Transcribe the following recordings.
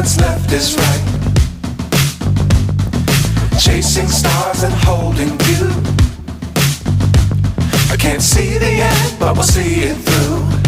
what's left is right. Chasing stars and holding you. I can't see the end, but we'll see it through.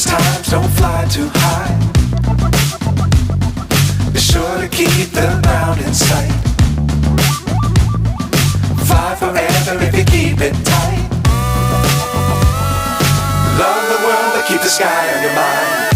Times don't fly too high. Be sure to keep the ground in sight. Fly forever if you keep it tight. Love the world but keep the sky on your mind.